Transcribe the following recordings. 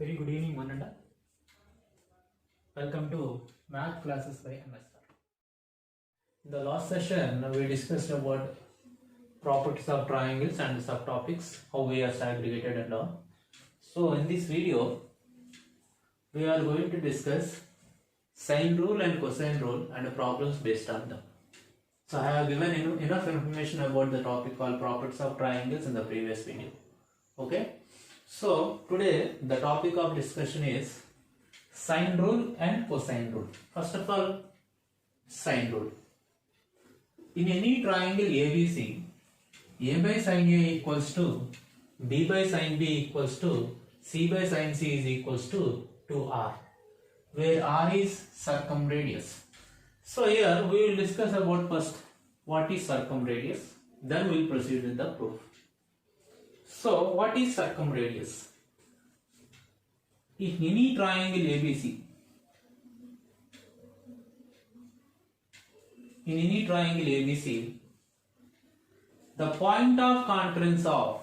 Very good evening, one and all. Welcome to Math Classes by MS. In the last session, we discussed about properties of triangles and subtopics, how we are segregated and all. So, in this video, we are going to discuss sine rule and cosine rule and problems based on them. So, I have given enough information about the topic called properties of triangles in the previous video. Okay. So, today the topic of discussion is sine rule and cosine rule. First of all, sine rule. In any triangle ABC, A by sin A equals to B by sin B equals to C by sin C is equals to 2R, where R is circumradius. So here we will discuss about first what is circumradius, then we will proceed with the proof. So what is circumradius? In any triangle ABC, the point of concurrence of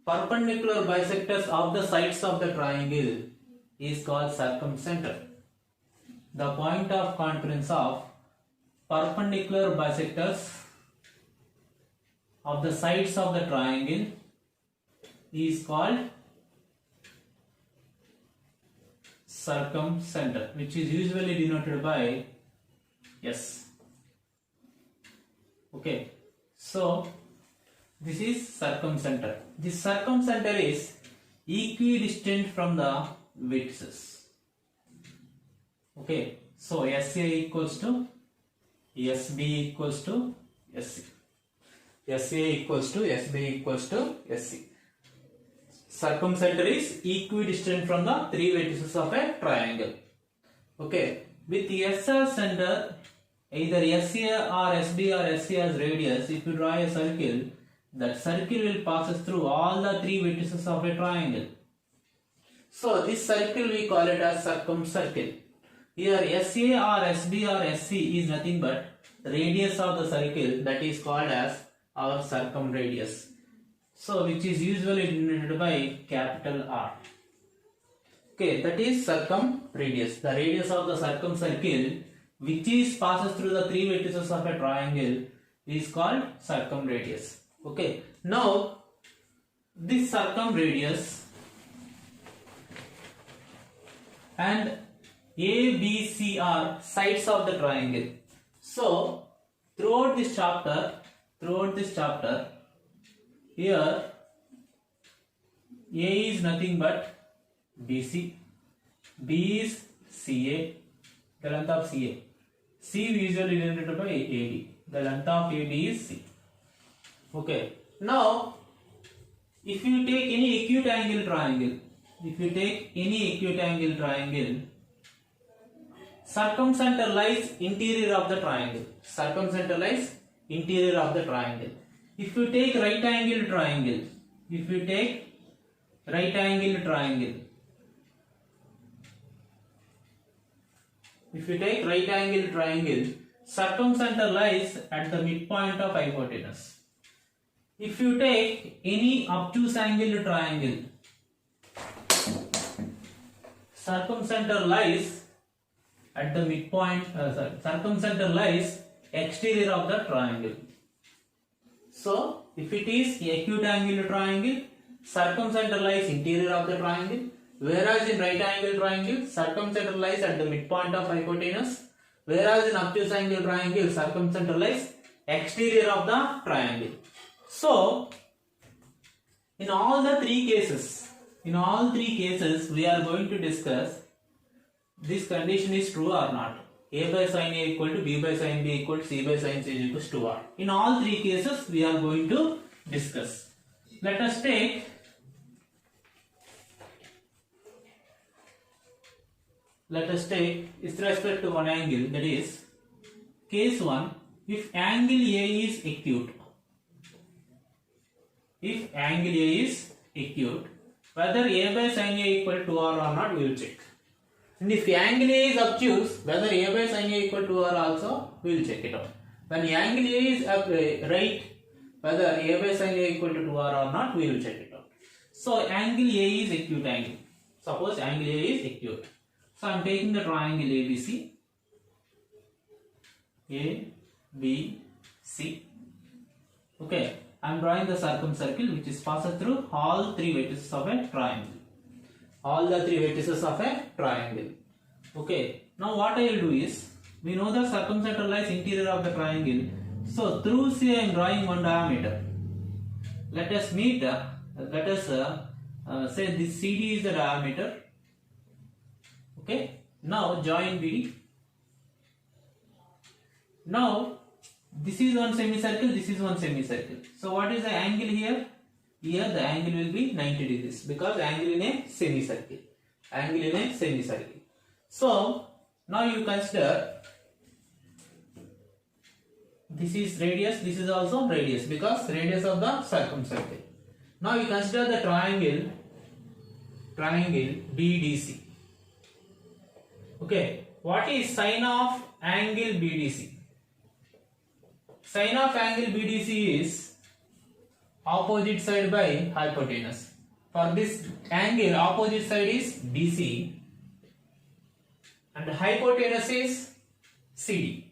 perpendicular bisectors of the sides of the triangle is called circumcenter. The point of concurrence of perpendicular bisectors of the sides of the triangle is called circumcenter, which is usually denoted by S. Okay, so this is circumcenter. This circumcenter is equidistant from the vertices. Okay, so SA equals to SB equals to SC. SA equals to SB equals to SC. Circumcenter is equidistant from the three vertices of a triangle. Okay, with S as center, either SA or SB or SC as radius, if you draw a circle, that circle will pass through all the three vertices of a triangle. So this circle we call it as circumcircle. Here SA or SB or SC is nothing but the radius of the circle, that is called as our circumradius. So which is usually denoted by capital R. Okay, that is circumradius. The radius of the circumcircle which is passes through the three vertices of a triangle is called circumradius. Okay, now this circumradius and A, B, C are sides of the triangle. So throughout this chapter, here A is nothing but BC, B is CA, the length of CA. C usually denoted by AD, the length of AD is C. Okay, now if you take any acute angle triangle, circumcenter lies interior of the triangle. If you take right angle triangle, circumcenter lies at the midpoint of hypotenuse. If you take any obtuse angle triangle, circumcenter lies at the midpoint, circumcenter lies exterior of the triangle. So if it is acute angle triangle, circumcenter lies interior of the triangle, whereas in right angle triangle, circumcenter lies at the midpoint of hypotenuse, whereas in obtuse angle triangle, circumcenter lies exterior of the triangle. So in all three cases we are going to discuss this condition is true or not. A by sin A equal to B by sin B equal to C by sin C is equals to R. In all three cases we are going to discuss. Let us take with respect to one angle, that is case 1, if angle A is acute, whether A by sin A equal to R or not, we will check. And if angle A is obtuse, whether A by sin A equal to R also, we will check it out. When angle A is right, whether A by sin A equal to 2R or not, we will check it out. So angle A is acute angle. Suppose angle A is acute. So I am taking the triangle ABC. ABC. Okay, I am drawing the circumcircle which is passed through all three vertices of a triangle. All the three vertices of a triangle. Okay, now what I will do is, we know the circumcircle lies interior of the triangle. So through C I am drawing one diameter. Let us say this CD is the diameter. Okay, now join BD. Now this is one semicircle, this is one semicircle. So what is the angle here? Here the angle will be 90 degrees because angle in a semicircle. Angle in a semicircle. So now you consider this is radius, this is also radius because radius of the circumcircle. Now you consider the triangle BDC. Okay, what is sine of angle BDC? Sine of angle BDC is opposite side by hypotenuse. For this angle, opposite side is BC and hypotenuse is CD.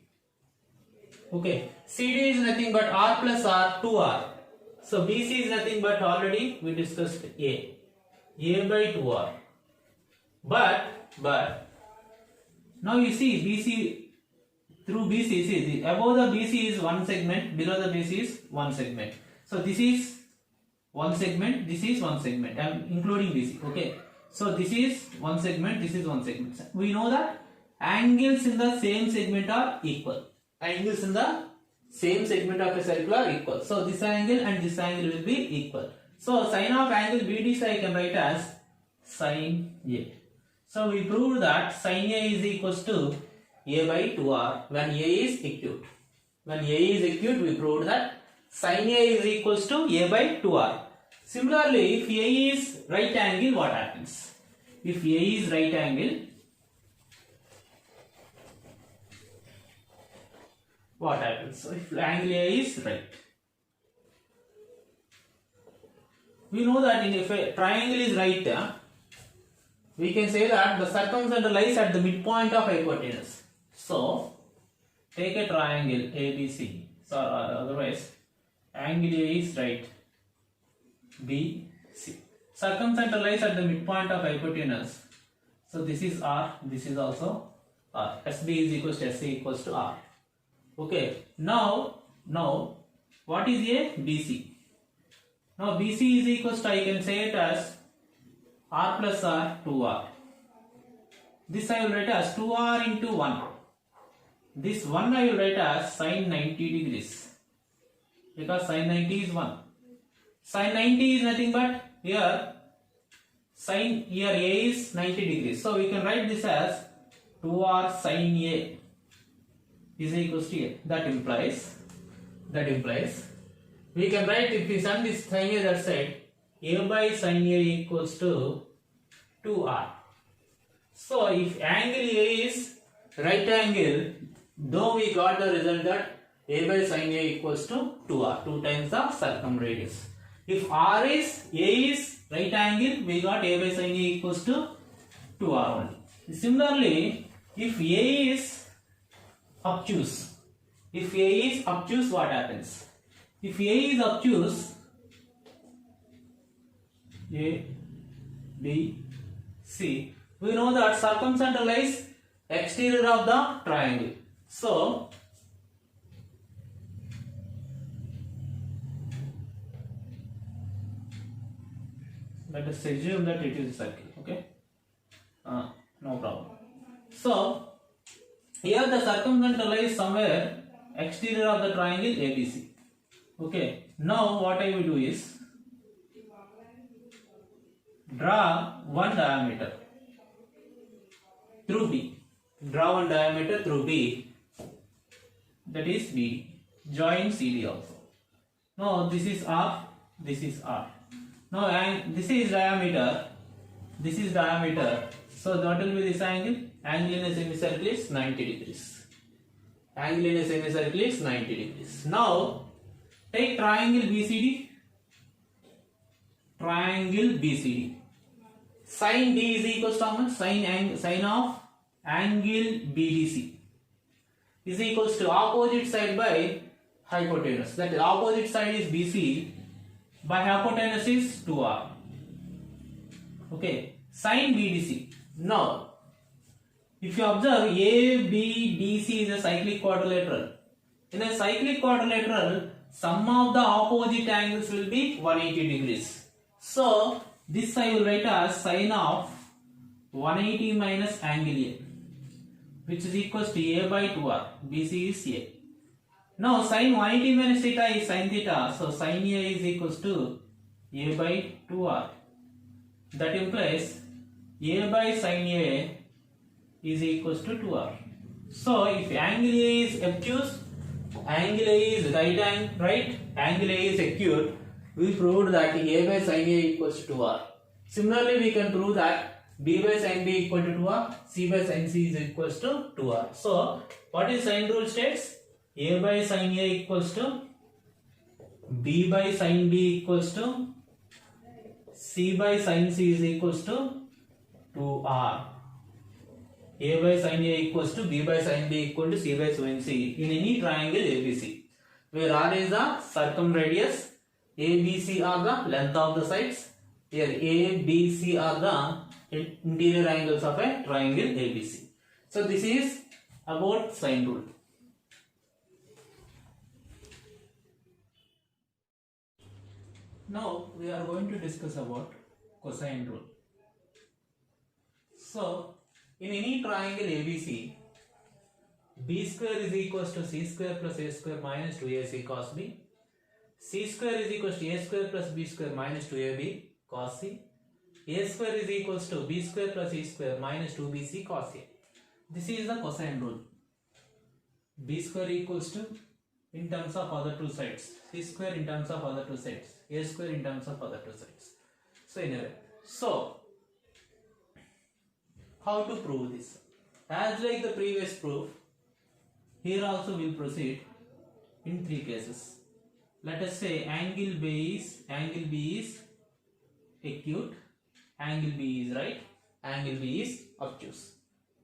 Okay, CD is nothing but R plus R, 2R. So BC is nothing but already we discussed A by 2R. But now you see BC. Through BC, see above the BC is one segment, below the BC is one segment. So this is one segment, this is one segment. I am including BC. Okay. So this is one segment, this is one segment. We know that angles in the same segment are equal. Angles in the same segment of a circle are equal. So this angle and this angle will be equal. So sine of angle BDC I can write as sine A. So we proved that sine A is equals to A by 2R when A is acute. When A is acute, we proved that sin A is equals to A by 2R. Similarly, if A is right angle, what happens? If A is right angle, what happens? So if angle A is right, we know that if a triangle is right, we can say that the circumcenter lies at the midpoint of hypotenuse. So take a triangle ABC. So otherwise, angle A is right. BC. Circumcenter lies at the midpoint of hypotenuse. So this is R. This is also R. SB is equals to SC equals to R. Okay. Now what is a BC? Now BC is equals to, I can say it as R plus R 2R. This I will write as 2R into 1. This 1 I will write as sin 90 degrees. Because sin 90 is 1. Sin 90 is nothing but here sin here A is 90 degrees. So we can write this as 2R sin A is equals to A. That implies we can write, if we sum this sin A that side, A by sin A equals to 2R. So if angle A is right angle, though we got the result that A by sin A equals to 2R, 2 times the circumradius. If A is right angle, we got A by sin A equals to 2R only. Similarly, if A is obtuse, what happens? If A is obtuse, A, B, C, we know that circumcenter lies exterior of the triangle. So let us assume that it is a circle. Okay, no problem. So here the circumcenter lies somewhere exterior of the triangle ABC. Okay, now what I will do is draw one diameter through B. Draw one diameter through B, that is B. Join CD also. Now this is R, this is R. Now and this is diameter, this is diameter. So what will be this angle? Angle in a semicircle is 90 degrees. Angle in a semicircle is 90 degrees. Now take triangle BCD. Triangle BCD. Sin D is equals to how much? Sin of angle BDC is equals to opposite side by hypotenuse. That is, opposite side is BC, by hypotenuse is 2R. Okay, sin BDC. Now, if you observe, ABDC is a cyclic quadrilateral. In a cyclic quadrilateral, sum of the opposite angles will be 180 degrees. So, this I will write as sin of 180 minus angle A, which is equals to A by 2R. BC is A. Now, sin 180 minus theta is sin theta. So, sin A is equals to A by 2R. That implies A by sin A is equals to 2R. So, if angle A is obtuse, angle A is right, angle A is acute, we proved that A by sin A equals to 2R. Similarly, we can prove that B by sin B equal to 2R, C by sin C is equals to 2R. So, what is sin rule states? A by sin A equals to B by sin B equals to C by sin C is equals to 2R. A by sin A equals to B by sin B equal to C by sin C in any triangle ABC, where R is the circumradius, ABC are the length of the sides. Here A, B, C are the interior angles of a triangle ABC. So this is about sine rule. Now we are going to discuss about cosine rule. So, in any triangle ABC, B square is equals to C square plus A square minus 2AC cos B. C square is equals to A square plus B square minus 2AB cos C. A square is equals to B square plus E square minus 2BC cos A. This is the cosine rule. B square equals to, in terms of other two sides, C square in terms of other two sides, A square in terms of other two sides. So anyway, so how to prove this? As like the previous proof, here also we'll proceed in three cases. Let us say angle B is acute, angle B is right, angle B is obtuse.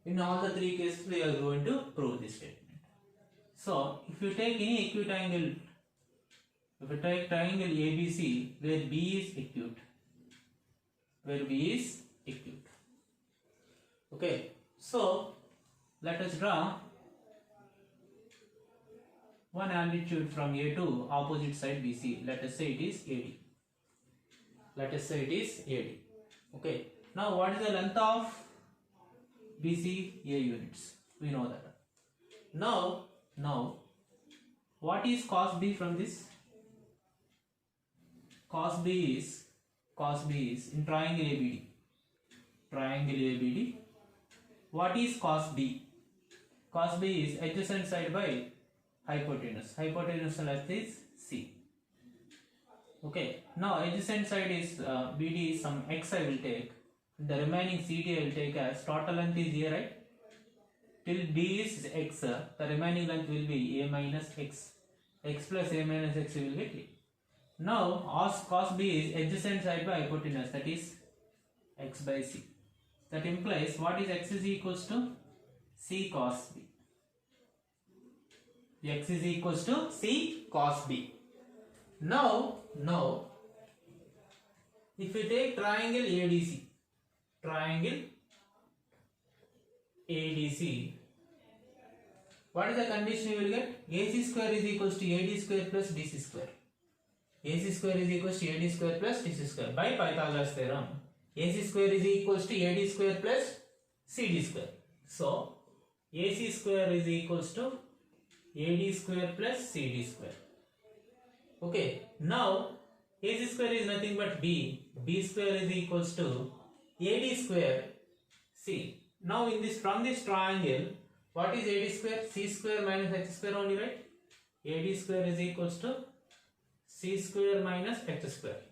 In all the three cases, we are going to prove this statement. So, if you take any acute angle, if you take triangle ABC where B is acute, okay, so let us draw one altitude from A to opposite side BC. Let us say it is AD. Okay, now what is the length of BC? A units, we know that. Now what is cos B from this? Cos B is in triangle ABD. What is cos B? Cos B is adjacent side by hypotenuse. Hypotenuse length is C. Okay, now adjacent side is BD is some x I will take. The remaining CD I will take as total length is A, right? Till B is x, the remaining length will be A minus x. X plus A minus x will get A. Now cos B is adjacent side by hypotenuse, that is x by C. That implies what is x is equals to C cos B. X is equals to C cos B. Now if you take triangle ADC, what is the condition you will get? AC square is equals to AD square plus DC square. AC square is equals to AD square plus DC square. By Pythagoras theorem, AC square is equals to AD square plus CD square. So, AC square is equals to AD square plus CD square. Okay, now AC square is nothing but B. B square is equals to AD square C. Now in this, from this triangle, what is AD square? C square minus H square only, right? AD square is equals to C square minus H square.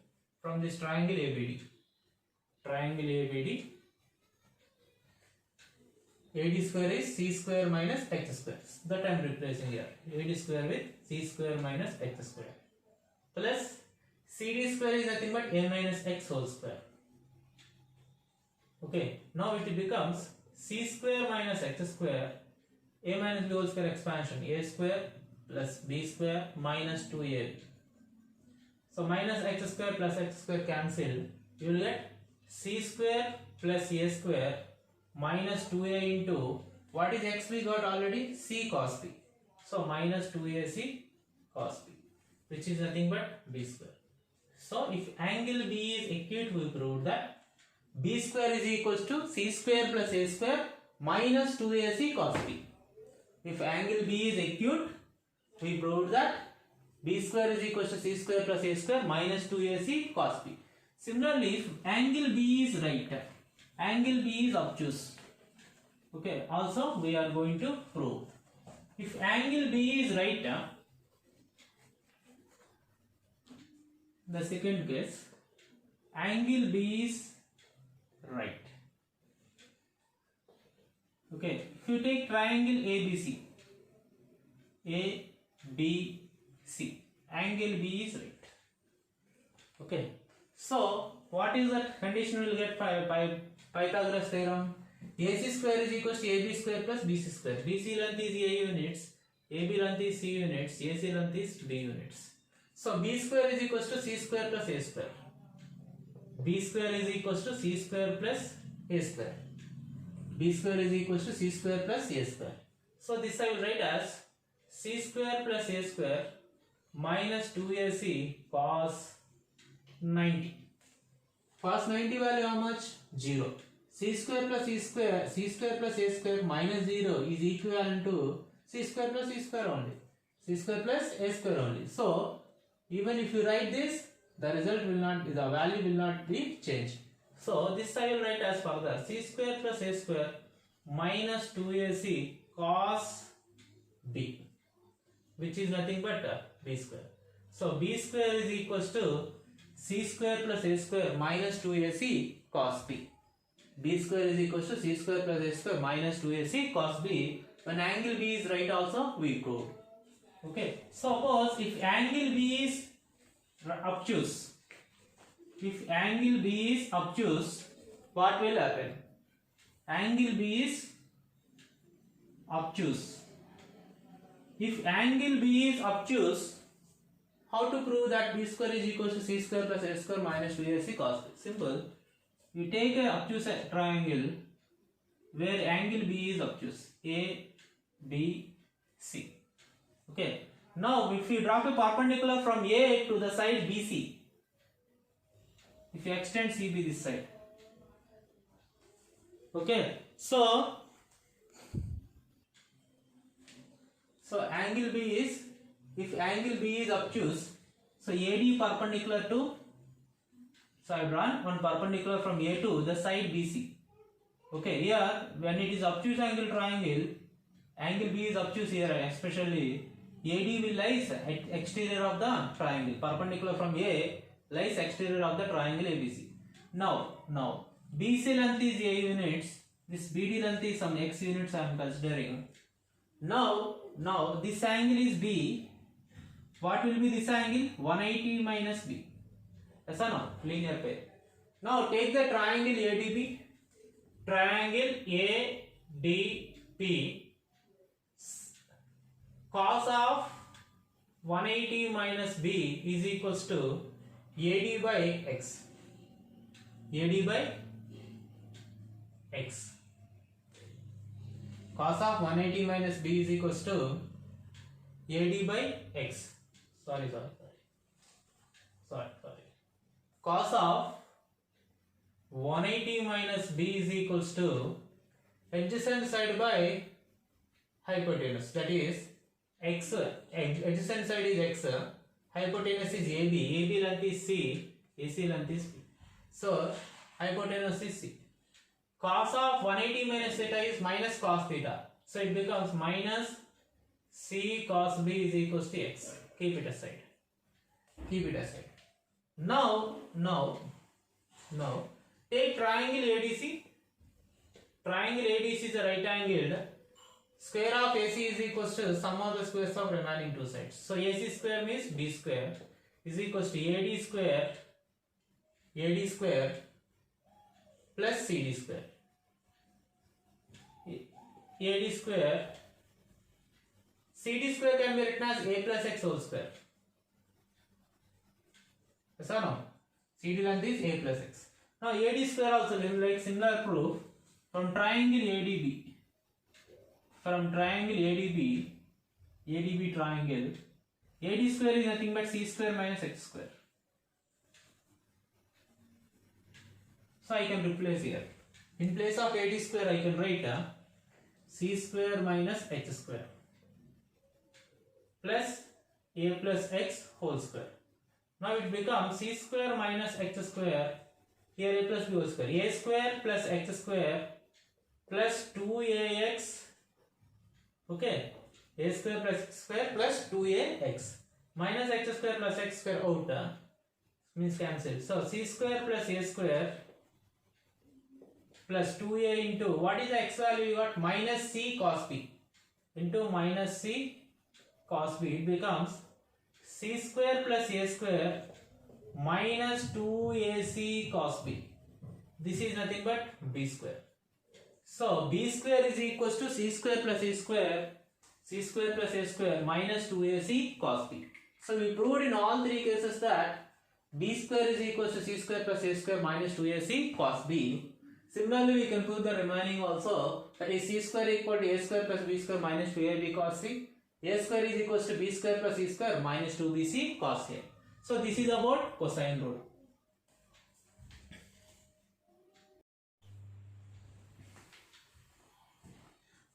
From this triangle ABD. AD square is C square minus H square. That I am replacing here. AD square with C square minus H square. Plus CD square is nothing but A minus X whole square. Okay, now it becomes c square minus x square, a minus b whole square expansion, a square plus b square minus 2a. So minus x square plus x square cancel, you will get c square plus a square minus 2a into, what is x we got already? C cos b. So minus 2ac cos b, which is nothing but b square. So if angle b is acute, we proved that b square is equals to c square plus a square minus 2ac cos b. If angle b is acute, we proved that b square is equals to c square plus a square minus 2ac cos b. Similarly, if angle b is right, angle b is obtuse. Okay, also we are going to prove. If angle b is right, the second case, angle b is right. Okay, if you take triangle ABC, angle B is right. Okay, so what is that condition we will get by Pythagoras theorem? AC square is equals to AB square plus BC square. BC length is A units, AB length is C units, AC length is B units. So B square is equals to C square plus A square. B square is equals to C square plus A square. B square is equals to C square plus A square. So this I will write as C square plus A square minus 2AC cos 90. Cos 90 value how much? 0. C square plus C square plus A square minus 0 is equivalent to C square plus C square only. C square plus A square only. So even if you write this, the result will not, the value will not be changed. So this I will write as further, C square plus A square minus 2AC cos B, which is nothing but B square. So B square is equals to C square plus A square minus 2AC cos B. B square is equals to C square plus A square minus 2AC cos B. When angle B is right also we prove. Okay, suppose if angle B is obtuse, if angle B is obtuse, what will happen? Angle B is obtuse. If angle B is obtuse, how to prove that B square is equal to C square plus A square minus 2AC cos B? Simple. You take a obtuse triangle where angle B is obtuse, A, B, C. Okay. Now if you drop a perpendicular from A to the side BC, if you extend CB this side. Okay. So angle B is, if angle B is obtuse, so AD perpendicular to, so I have drawn one perpendicular from A to the side BC. Okay, here when it is obtuse angle triangle, angle B is obtuse here, especially AD will lies at exterior of the triangle, perpendicular from A lies exterior of the triangle ABC. Now BC length is A units, this BD length is some X units I am considering. Now this angle is B. What will be this angle? 180 minus B. Yes or no? Linear pair. Now take the triangle ADB. Triangle ADP. Cos of 180 minus B is equals to AD by X. AD by X. Cos of 180 minus B is equals to AD by X. Sorry. Cos of 180 minus B is equals to adjacent side by hypotenuse. That is X. Adjacent side is X. Hypotenuse is AB. AB length is C. AC length is B. So hypotenuse is C. Cos of 180 minus theta is minus cos theta. So it becomes minus C cos B is equals to X. Keep it aside. Now take triangle ADC. Triangle ADC is a right angled. Square of AC is equals to sum of the squares of remaining two sides. So AC square means B square is equals to AD square plus CD square. AD square, CD square can be written as A plus X whole square. Yes or no? CD length is A plus X. Now AD square also, like similar proof, from triangle ADB, ADB triangle, AD square is nothing but C square minus X square. So I can replace here. In place of AD square, I can write C square minus H square plus A plus X whole square. Now it becomes C square minus H square, here A plus B whole square. A square plus X square plus 2AX, okay, A square plus X square plus 2AX minus X square plus X square out means cancel. So C square plus A square plus 2A into, what is the X value you got? Minus C cos B into minus C cos B. It becomes C square plus A square minus 2AC cos B. This is nothing but B square. So B square is equals to C square plus A square, C square plus A square minus 2AC cos B. So we proved in all three cases that B square is equals to C square plus A square minus 2AC cos B. Similarly, we can prove the remaining also, that is C square equal to A square plus B square minus 2AB cos C. A square is equals to B square plus C square minus 2BC cos A. So this is about cosine rule.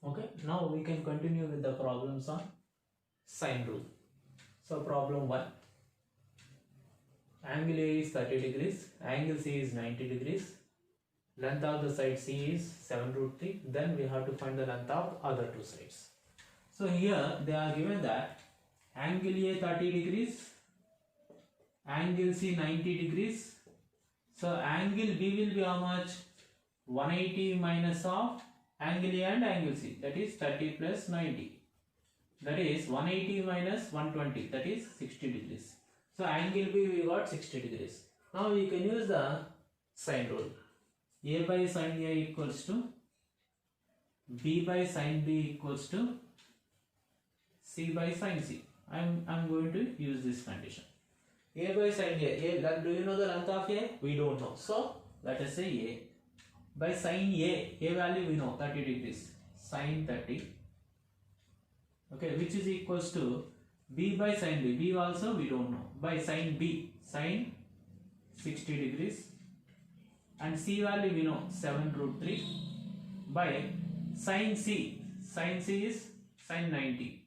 Okay, now we can continue with the problems on sine rule. So problem 1. Angle A is 30 degrees, angle C is 90 degrees. Length of the side C is 7√3. Then we have to find the length of other two sides. So here they are given that angle A 30 degrees, angle C 90 degrees. So angle B will be how much? 180 minus of angle A and angle C, that is 30 plus 90. That is 180 minus 120, that is 60 degrees. So angle B we got 60 degrees. Now we can use the sine rule. A by sine A equals to B by sine B equals to C by sine C. I'm going to use this condition. A by sine A, do you know the length of A? We don't know. So let us say A by sine A value we know 30 degrees, sine 30. Okay, which is equals to B by sine B. B also we don't know. By sine B, sine 60 degrees. And C value we know 7√3 by sine C. Sine C is sine 90.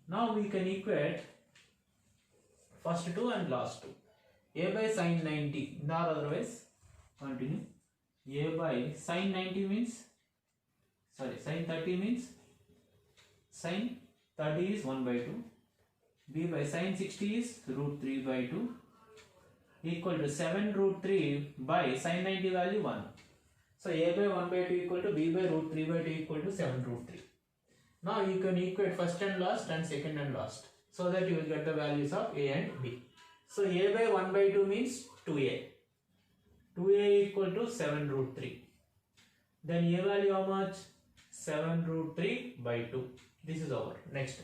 Now we can equate first two and last two. A by sine 90, or otherwise continue. A by sine 90 means, sorry, sine 30 means sine 30 is 1 by 2. B by sine 60 is √3 by 2. Equal to 7√3 by sine 90 value 1. So A by 1 by 2 equal to B by √3 by 2 equal to 7√3. Now you can equate first and last and second and last, so that you will get the values of A and B. So A by 1 by 2 means 2A. 2A equal to 7√3. Then A value how much? 7√3 by 2. This is over. Next.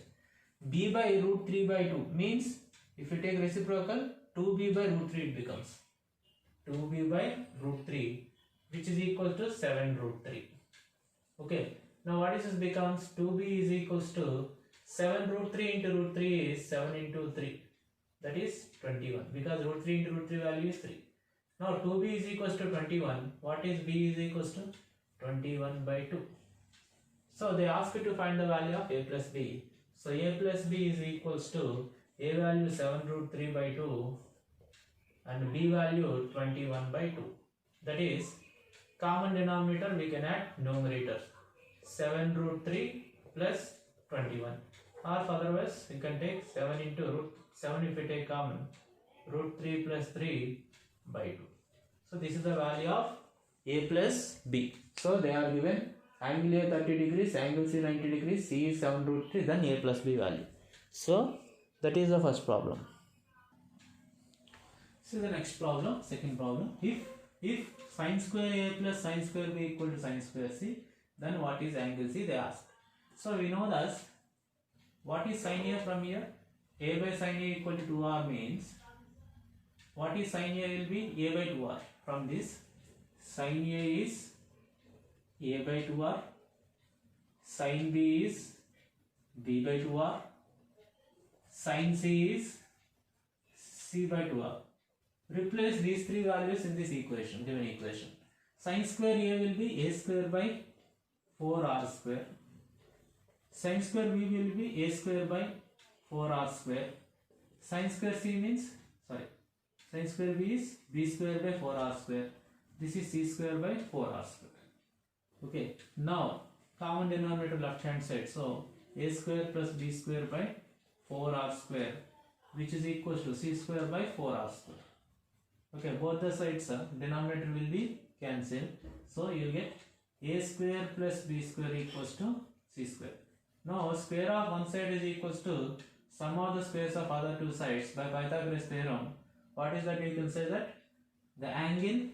B by √3 by 2 means, if you take reciprocal, 2B by √3 it becomes 2B by √3, which is equal to 7√3. Okay, now what is this becomes? 2B is equals to 7√3 into √3 is 7 into 3, that is 21, because √3 into √3 value is 3. Now 2B is equals to 21. What is B is equals to? 21 by 2. So they ask you to find the value of A plus B. So A plus B is equals to A value 7√3 by 2 and B value 21 by 2. That is, common denominator we can add numerator 7√3 plus 21, or otherwise we can take 7 into √7 if we take common, √3 plus 3 by 2. So this is the value of A plus B. So they are given angle A 30 degrees, angle C 90 degrees, C is 7√3, then A plus B value. So that is the first problem. See the next problem, second problem. If If sin square A plus sin square B equal to sin square C, then what is angle C, they ask. So we know that what is sin A from here? A by sin A equal to 2R means what is sin A will be A by 2R. From this, sin A is A by 2R, sin B is B by 2R, sin C is C by 2R. Replace these three values in this equation, given equation. Sin square A will be A square by 4R square. Sin square B will be A square by 4R square. Sin square C means, sin square B is B square by 4R square. This is C square by 4R square. Okay, now common denominator left hand side. So A square plus B square by 4R square, which is equal to C square by 4R square. Okay, both the sides denominator will be cancelled. So you get A square plus B square equals to C square. Now square of one side is equals to sum of the squares of other two sides by Pythagoras theorem. What is that? You can say that the angle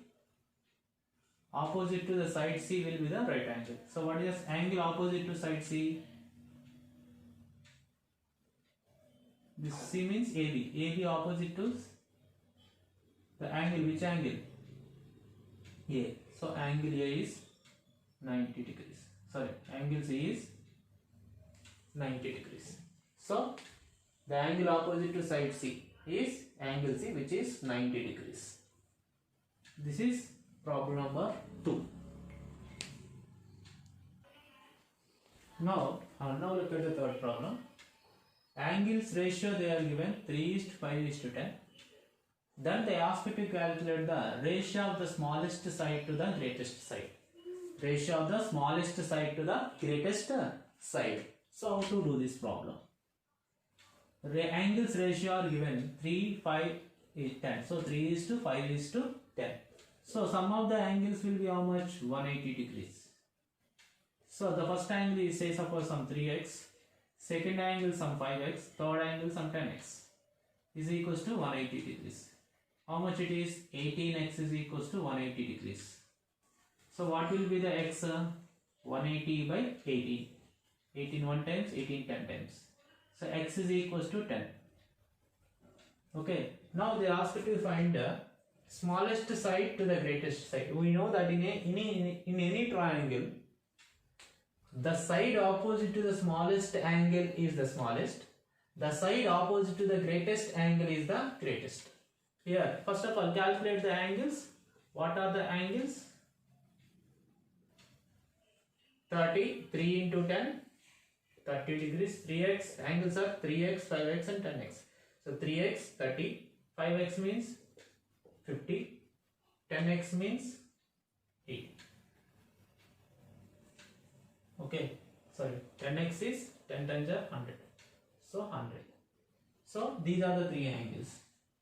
opposite to the side C will be the right angle. So what is angle opposite to side C? This C means AB. AB opposite to the angle, which angle? A. So angle A is 90 degrees. Angle C is 90 degrees. So the angle opposite to side C is angle C, which is 90 degrees. This is problem number 2. Now look at the third problem. Angles ratio they are given 3:5:10. Then they ask you to calculate the ratio of the smallest side to the greatest side. Ratio of the smallest side to the greatest side. So how to do this problem? Angles ratio are given 3:5:10. So 3:5:10. So sum of the angles will be how much? 180 degrees. So the first angle is, say suppose some 3x, second angle some 5x, third angle some 10x is equals to 180 degrees. How much it is? 18x is equals to 180 degrees. So what will be the x? 180 by 18. 18 1 times, 18 10 times. So x is equals to 10. Okay. Now they ask you to find the smallest side to the greatest side. We know that in any triangle, the side opposite to the smallest angle is the smallest. The side opposite to the greatest angle is the greatest. Here, first of all, calculate the angles. What are the angles? 30, 3 into 10, 30 degrees, 3x, angles are 3x, 5x and 10x. So 3x, 30, 5x means 50, 10x means 80. Okay, 10x is 10 times 100. So 100. So these are the three angles.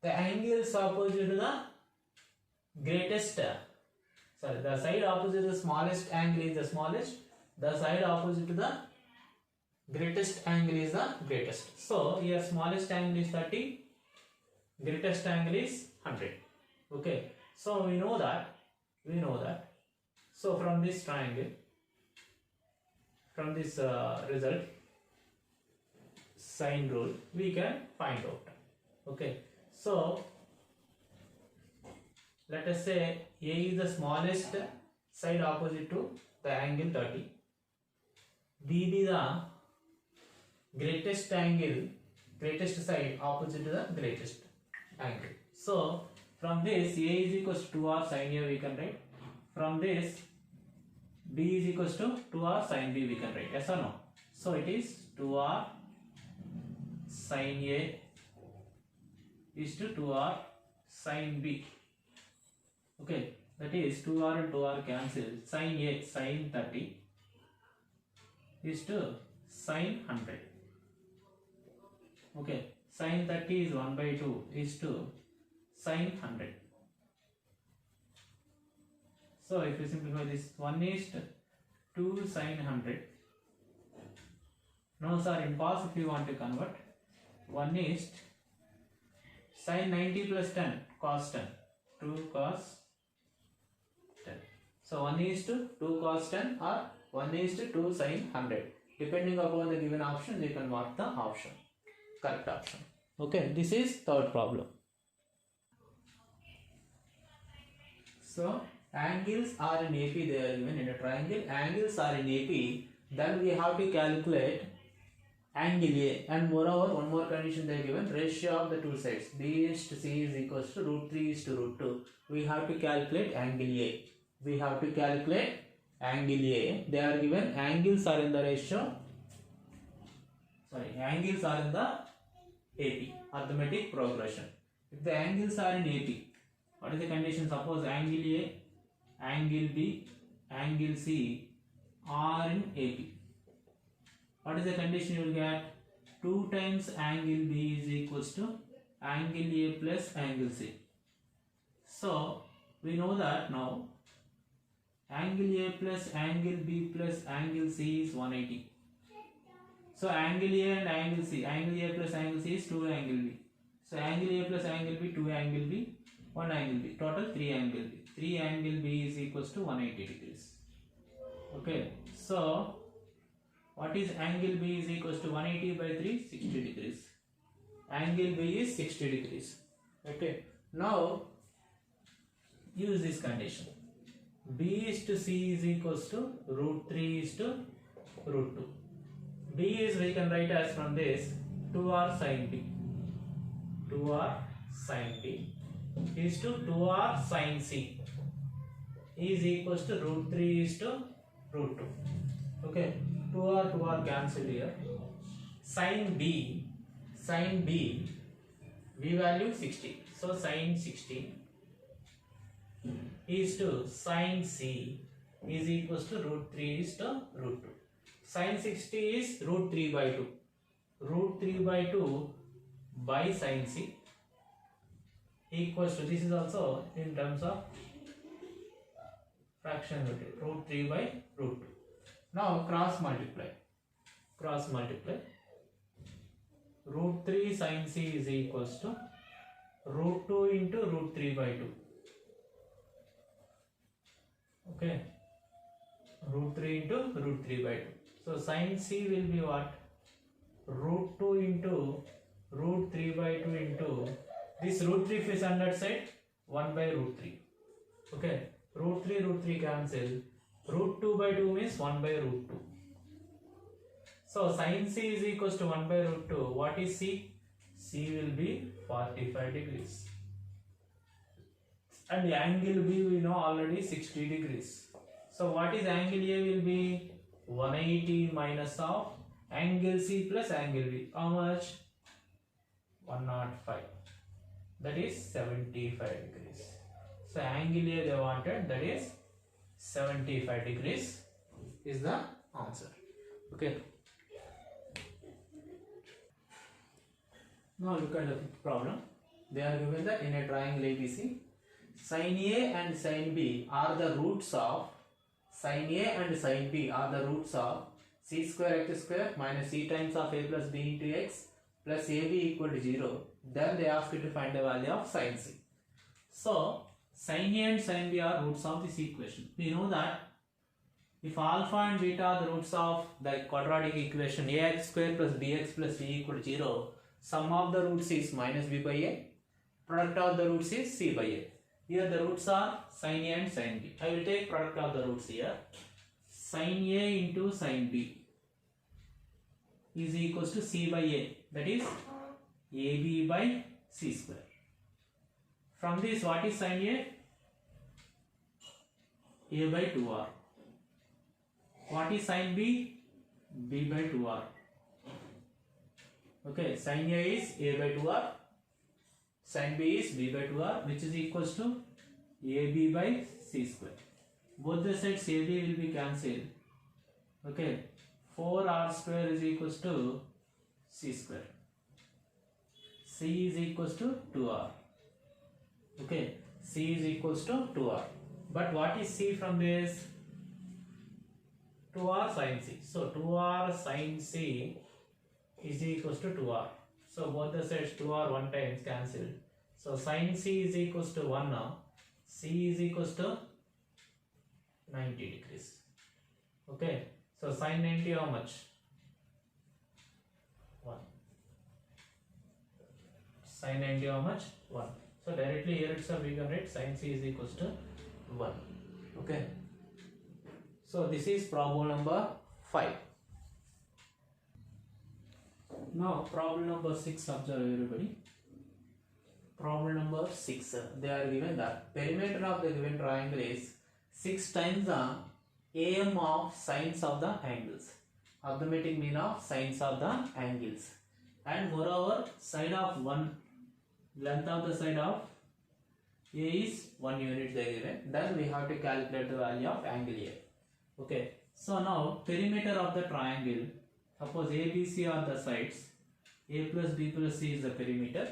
The angles opposite to the greatest, the side opposite to the smallest angle is the smallest. The side opposite to the greatest angle is the greatest. So here smallest angle is 30, greatest angle is 100. Okay. So we know that. So from this triangle, from this result, sine rule, we can find out. Okay. So let us say A is the smallest side opposite to the angle 30. B be the greatest angle, greatest side opposite to the greatest angle. So from this A is equals to 2R sin A we can write. From this B is equals to 2R sin B we can write. Yes or no? So it is 2R sin A is to 2R sin B. Okay, that is 2R and 2R cancel. Sin A, sin 30 is to sin 100. Okay, sin 30 is 1 by 2 is to sin 100. So if you simplify this, 1 is 2 sin 100. No sir, in cos if you want to convert, 1 is sin 90 plus 10 cos 10. 2 cos So 1 is to 2 cos 10 or 1 is to 2 sin 100. Depending upon the given option, you can mark the option, correct option. Okay, this is third problem. So angles are in AP, they are given in a triangle. Angles are in AP, then we have to calculate angle A, and moreover one more condition they are given, ratio of the two sides B is to C is equals to root 3 is to root 2. We have to calculate angle A. We have to calculate angle A. They are given angles are in the ratio, angles are in the AP, arithmetic progression. If the angles are in AP, what is the condition? Suppose angle A, angle B, angle C are in AP. What is the condition you will get? 2 times angle B is equals to angle A plus angle C. So we know that now angle A plus angle B plus angle C is 180. So angle A and angle C, angle A plus angle C is 2 angle B. So angle A plus angle B, 2 angle B, 1 angle B, total 3 angle B. 3 angle B is equals to 180 degrees. Okay, so what is angle B is equals to 180 by 3? 60 degrees. Angle B is 60 degrees. Okay, now use this condition. B is to C is equals to root 3 is to root 2. B is, we can write as from this 2r sin B. 2r sin B is to 2r sin C is equals to root 3 is to root 2. Okay, 2r cancel here. Sin B, B value 60. So sin 60 is to sin C is equals to root 3 is to root 2. Sin 60 is root 3 by 2. Root 3 by 2 by sin C equals to, this is also in terms of fraction root 3 by root 2. Now cross multiply. Root 3 sin C is equals to root 2 into root 3 by 2. Okay, root 3 into root 3 by 2. So sin C will be what? Root 2 into root 3 by 2 into this root 3 is on that side, 1 by root 3. Okay, root 3 cancel. Root 2 by 2 means 1 by root 2. So sin C is equals to 1 by root 2. What is C? C will be 45 degrees. And the angle B we know already 60 degrees. So what is angle A will be 180 minus of angle C plus angle B. How much? 105. That is 75 degrees. So angle A they wanted, that is 75 degrees is the answer. Okay. Now look at the problem. They are given that in a triangle ABC, sin A and sin B are the roots of c square x square minus c times of a plus b into x plus ab equal to 0. Then they ask you to find the value of sin C. So sin A and sin B are roots of this equation. We know that if alpha and beta are the roots of the quadratic equation ax square plus bx plus c equal to 0, sum of the roots is minus b by a, product of the roots is c by a. Here the roots are sin A and sin B. I will take product of the roots here. Sin A into sin B is equals to c by a, that is ab by c square. From this, what is sin A? A by 2r. What is sin B? B by 2r. Okay, sin A is A by 2r, sin B is B by 2r, which is equals to AB by c square. Both the sides AB will be cancelled. Okay, 4r square is equals to c square. C is equals to 2r. Okay, C is equals to 2r. But what is C from this? 2r sin C. So 2r sin C is equals to 2r. So both the sides 2r 1 times cancelled. So sin C is equals to 1 now. C is equals to 90 degrees. Okay, so sin 90 how much? 1. Sin 90 how much? 1. So directly here itself we can write sin c is equals to 1. Okay, so this is problem number 5. Now problem number 6, observe everybody. Problem number 6, they are given that perimeter of the given triangle is 6 times the AM of sines of the angles, arithmetic mean of sines of the angles, and moreover side of one, length of the side of A is 1 unit they given. Then we have to calculate the value of angle A. Okay, so now perimeter of the triangle, suppose ABC are the sides, A plus B plus C is the perimeter,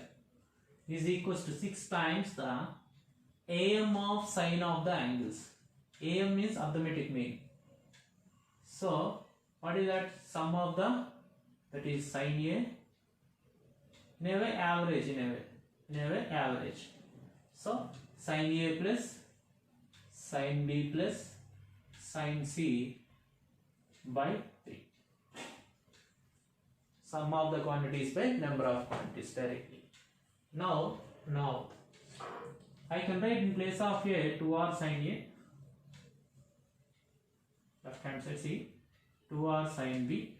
is equals to 6 times the AM of sine of the angles. AM means arithmetic mean. So what is that? Sum of the, that is sin A, in a way average, in a way average. So sin A plus sin B plus sin C by 3. Sum of the quantities by number of quantities directly. Now I can write in place of A 2r sin A, left hand side see, 2r sin B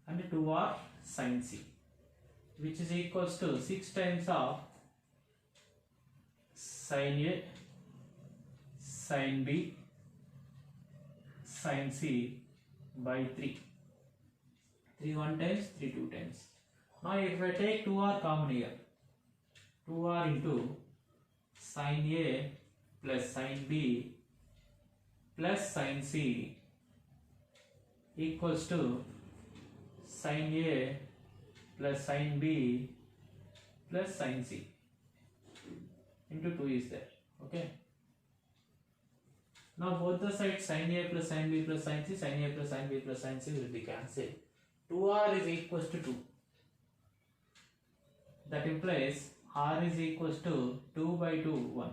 and 2r sin C, which is equals to 6 times of sin A sin B sin C by 3. 3 1 times, 3 2 times. Now if I take 2r common here, 2r into sin A plus sin B plus sin C equals to sin A plus sin B plus sin C into 2 is there. Okay. Now both the sides sin A plus sin B plus sin C, sin A plus sin B plus sin C will be cancelled. 2r is equals to 2. That implies r is equals to 2 by 2, 1.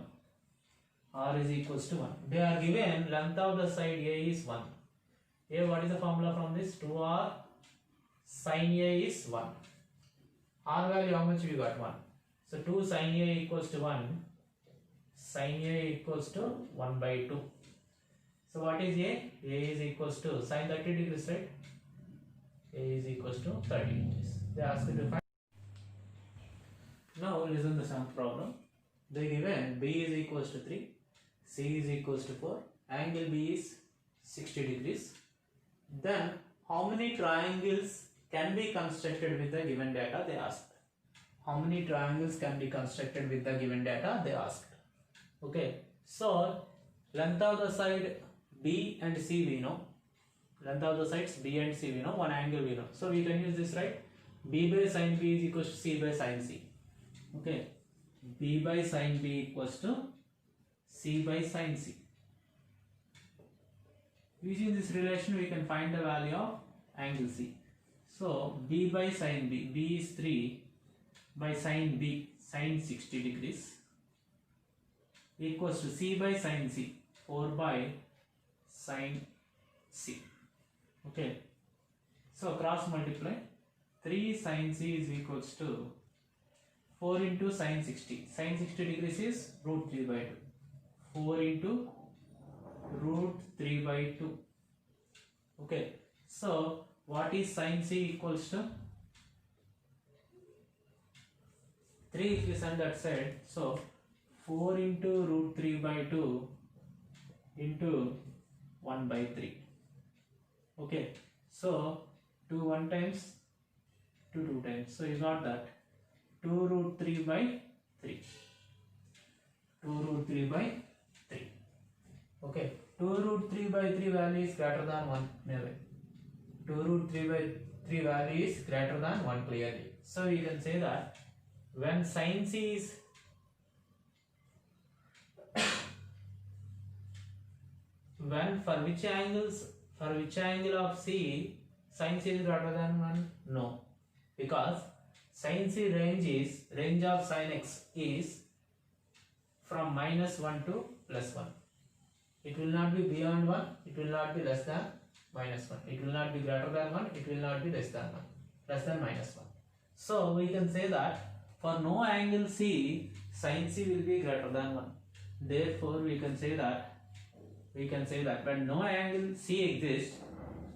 R is equals to 1. They are given length of the side A is 1. A, what is the formula from this? 2r sin A is 1. R value how much we got? 1. So 2 sin A equals to 1. Sin A equals to 1 by 2. So what is A? A is equals to sin 30 degrees, right? A is equals to 30 degrees. They ask you to find. Now listen to some problem. They given B is equals to 3, C is equals to 4, angle B is 60 degrees. Then how many triangles can be constructed with the given data? They asked. How many triangles can be constructed with the given data? They asked. Okay. So length of the side B and C we know. Length of the sides B and C we know. One angle we know. So we can use this, right? B by sin B is equals to C by sin C. Okay, B by sin B equals to C by sin C. Using this relation we can find the value of angle C. So B by sin B, B is 3 by sin B, sin 60 degrees, equals to C by sin C, 4 by sin C. Okay, so cross multiply, 3 sin C is equals to 4 into sin 60. Sin 60 degrees is root 3 by 2. 4 into root 3 by 2. Okay. So what is sin C equals to? 3 if you send that side. So 4 into root 3 by 2 into 1 by 3. Okay. So 2 1 times, 2 2 times. So you got that. 2 root 3 by 3. 2 root 3 by 3. Okay. 2 root 3 by 3 value is greater than 1. Never. 2 root 3 by 3 value is greater than 1 clearly. So we can say that when sin C is when for which angle of C sin C is greater than 1? No. Because sin C range of sin x is from -1 to +1. It will not be beyond 1, it will not be less than minus 1. It will not be greater than 1, it will not be less than 1, less than minus 1. So we can say that for no angle C, sin C will be greater than 1. Therefore we can say that when no angle C exists,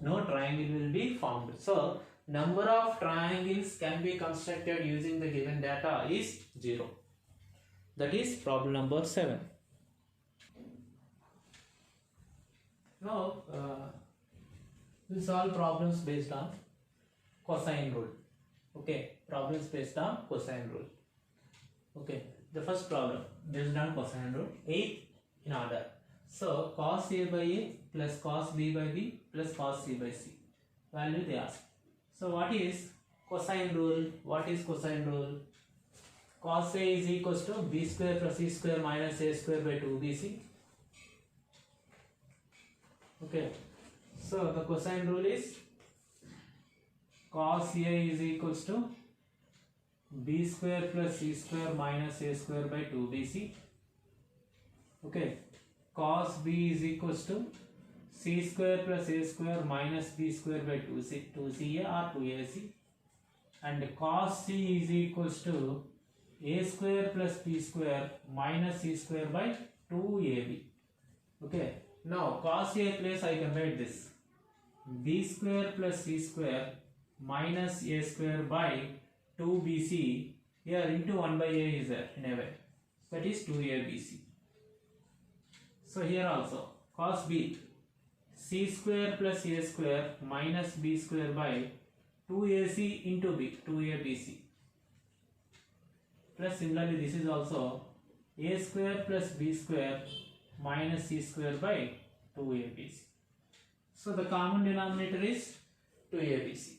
no triangle will be formed. So number of triangles can be constructed using the given data is 0. That is problem number 7. Now we'll solve problems based on cosine rule. Okay, problems based on cosine rule. Okay, the first problem based on cosine rule, 8 in order. So cos A by A plus cos B by B plus cos C by C. Value they ask. So what is cosine rule? What is cosine rule? Cos A is equals to B square plus C square minus A square by 2BC. Okay, so the cosine rule is cos A is equals to B square plus C square minus A square by 2BC. Okay, cos B is equals to C square plus A square minus B square by 2CA or 2AC. And cos C is equals to A square plus B square minus C square by 2AB. Okay, now cos A place I can write this. B square plus C square minus A square by 2BC. Here into 1 by A is there in a way. That is 2ABC. So here also cos B, C square plus A square minus B square by 2AC into B, 2ABC. Plus similarly this is also A square plus B square minus C square by 2ABC. So the common denominator is 2ABC.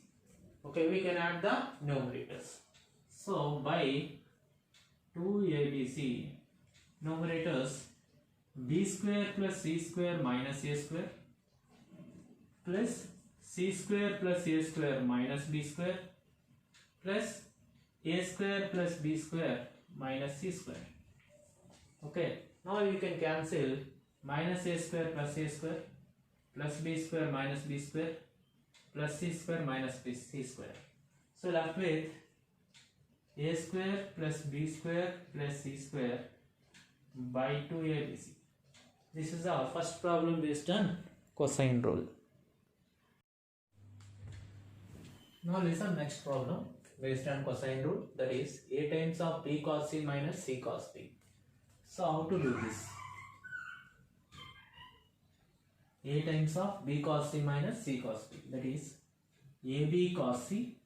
Okay, we can add the numerators. So by 2ABC, numerators B square plus C square minus A square plus C square plus A square minus B square plus A square plus B square minus C square. Okay, now you can cancel minus A square plus A square plus B square minus B square plus C square minus C square. So left with A square plus B square plus C square by 2ABC. This is our first problem based on cosine rule. Now listen next problem based on cosine rule, that is A times of B cos C minus C cos B. So how to do this? A times of B cos C minus C cos B, that is AB cos C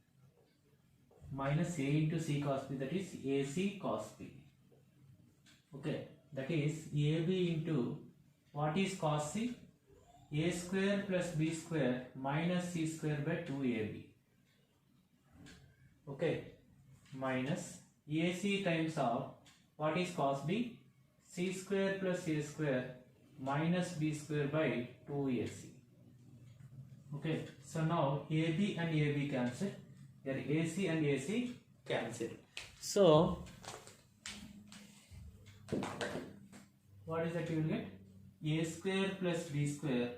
minus A into C cos B, that is AC cos B. Okay, that is AB into what is cos C? A square plus B square minus C square by 2AB. Okay, minus AC times of what is cos B? C square plus A square minus B square by 2AC. Okay, so now AB and AB cancel. Here AC and AC cancel. So what is that you will get? A square plus B square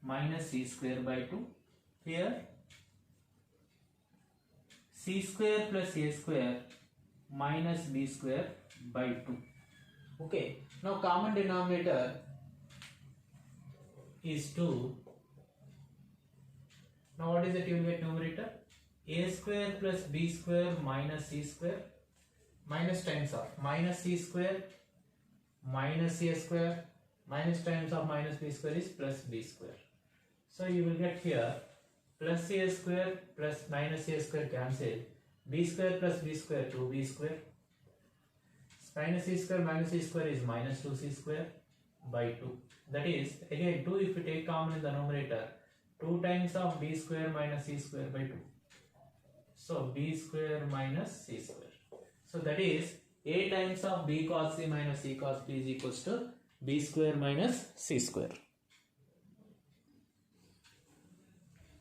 minus C square by 2. Here C square plus A square minus B square by 2. Okay, now common denominator is 2. Now what is it you will get numerator? A square plus B square minus C square minus times of minus C square minus A square minus times of minus B square is plus B square. So you will get here plus A square plus minus A square cancel. B square plus B square 2B square. Minus C square minus C square is minus 2C square by 2. That is again 2 if you take common in the numerator. 2 times of B square minus C square by 2. So B square minus C square. So that is A times of B cos C minus C cos B is equals to B square minus C square.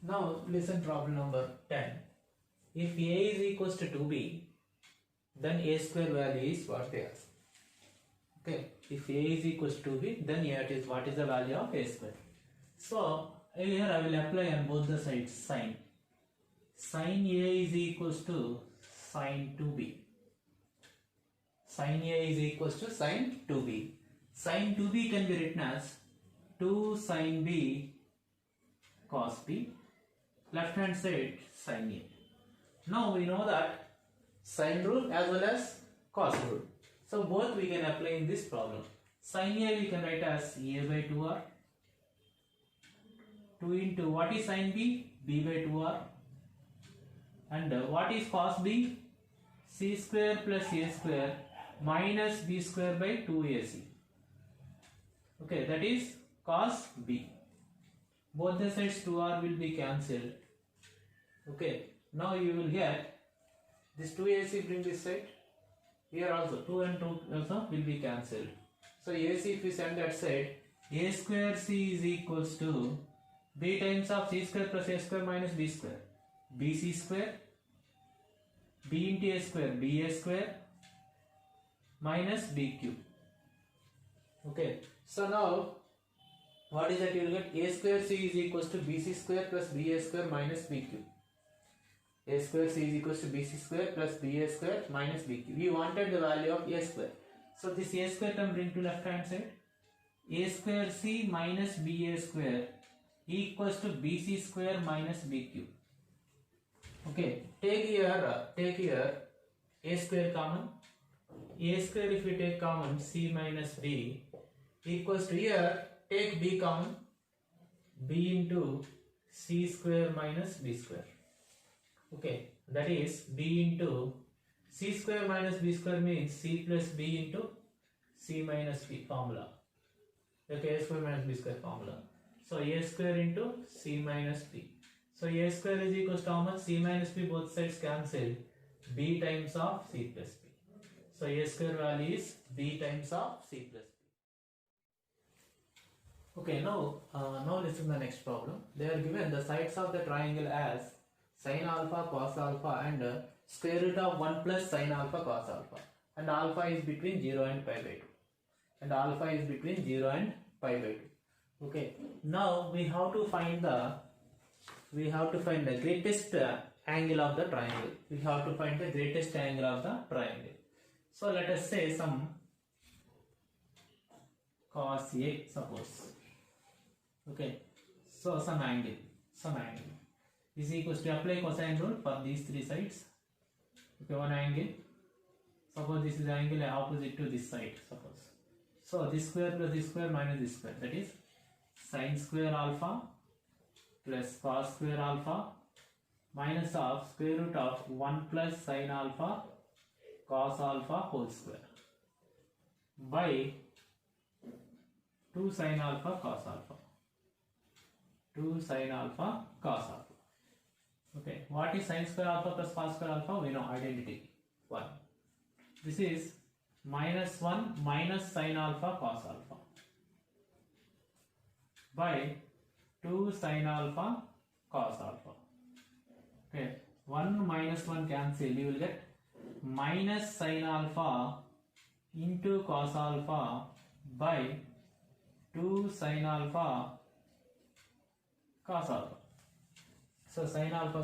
Now listen problem number 10. If A is equals to 2B, then A square value is what they ask. Okay, if a is equals to b, then here it is what is the value of a square. So here I will apply on both the sides sine. Sine a is equals to sine 2b. Sine a is equals to sine 2b. Sine 2b can be written as 2 sine b cos b. Left hand side sine a. Now we know that sine rule as well as cos rule. So both we can apply in this problem. Sine a we can write as a by 2r. 2 into what is sine b? B by 2r. And what is cos b? C square plus a square minus b square by 2ac. Okay, that is cos b. Both the sides 2r will be cancelled. Okay, now you will get this 2ac, bring this side. Here also 2 and 2 also will be cancelled. So ac if we send that side, a square c is equals to b times of c square plus a square minus b square. bc square, b into a square, ba square minus b cube. Okay, so now what is that? You will get a square c is equals to bc square plus ba square minus b cube. A square c is equals to bc square plus ba square minus b cube. We wanted the value of a square. So this a square term bring to left hand side. A square c minus ba square equals to bc square minus b cube. Okay, take here a square common. A square if we take common, c minus b equals to, here take b common, b into c square minus b square. Okay, that is b into c square minus b square means c plus b into c minus b formula. Okay, a square minus b square formula. So a square into c minus b. So a square is equals to how much? C minus b, both sides cancel. B times of c plus b. So a square value is b times of c plus b. Okay, now listen to the next problem. They are given the sides of the triangle as sin alpha, cos alpha, and square root of 1 plus sin alpha, cos alpha. And alpha is between 0 and pi by 2. And alpha is between 0 and pi by 2. Okay, now we have to find the greatest angle of the triangle. We have to find the greatest angle of the triangle. So let us say some cos A, suppose. Okay, so some angle is equals to, apply cosine rule for these three sides. Okay, one angle, suppose this is the angle opposite to this side, suppose. So this square plus this square minus this square, that is sin square alpha plus cos square alpha minus of square root of 1 plus sin alpha cos alpha whole square by 2 sin alpha cos alpha. 2 sin alpha cos alpha. Okay, what is sin square alpha plus cos square alpha? We know, identity 1. This is minus 1 minus sin alpha cos alpha by 2 sin alpha cos alpha. Okay, 1 minus 1 cancel, you will get minus sin alpha into cos alpha by 2 sin alpha cos alpha. So sin alpha,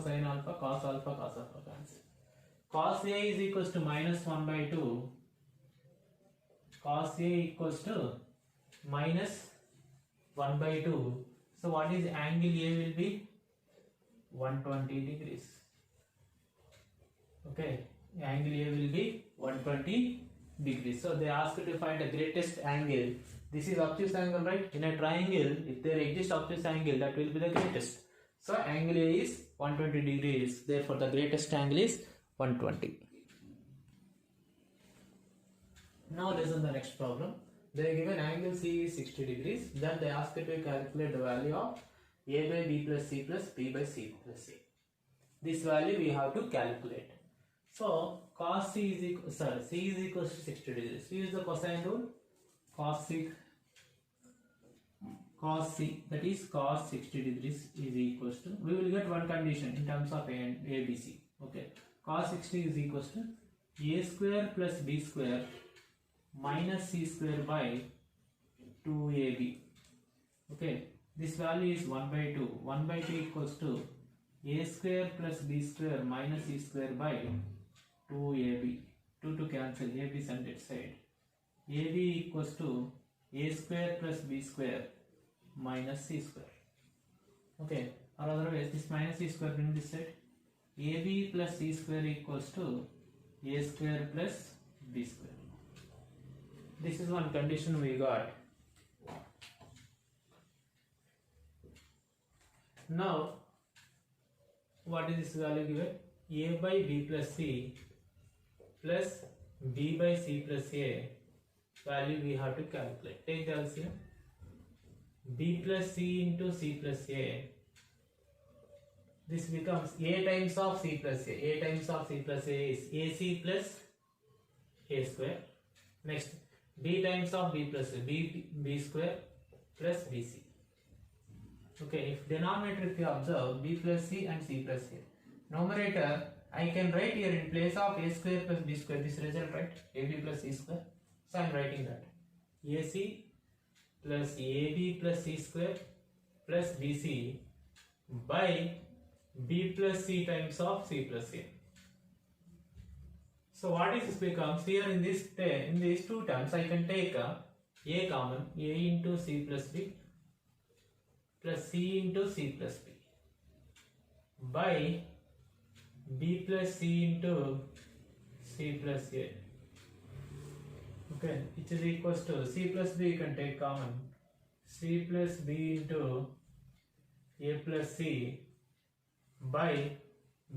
cos alpha cancel. Cos A is equals to minus 1 by 2. Cos A equals to minus 1 by 2. So what is angle A will be? 120 degrees. Okay, angle A will be 120 degrees. So they ask you to find the greatest angle. This is obtuse angle, right? In a triangle, if there exists obtuse angle, that will be the greatest. So angle A is 120 degrees. Therefore, the greatest angle is 120. Now listen to the next problem. They are given angle C is 60 degrees. Then they ask you to calculate the value of A by B plus C plus B by C plus A. This value we have to calculate. So cos C is equal, C is equals to 60 degrees. Use the cosine rule. Cos C, that is cos 60 degrees is equals to, we will get one condition in terms of A and ABC. Okay, cos 60 is equals to A square plus B square minus c square by 2ab. Okay, this value is 1 by 2. 1 by 2 equals to a square plus b square minus c square by 2ab. 2 to cancel, ab is on that side. ab equals to a square plus b square minus c square. Okay, or otherwise this minus c square bring this side. ab plus c square equals to a square plus b square. This is one condition we got. Now, what is this value given? A by b plus c plus b by c plus a value we have to calculate. Take the LCM. B plus c into c plus a. This becomes a times of c plus a. A times of c plus a is ac plus a square. Next, b times of b plus a, b square plus bc. Okay, if denominator if you observe b plus c and c plus a. Numerator I can write here in place of a square plus b square this result, right? ab plus c square. So I am writing that ac plus ab plus c square plus bc by b plus c times of c plus a. So what is this becomes here in these two terms I can take a common, a into c plus b plus c into c plus b by b plus c into c plus a. Okay, which is equals to c plus b you can take common, c plus b into a plus c by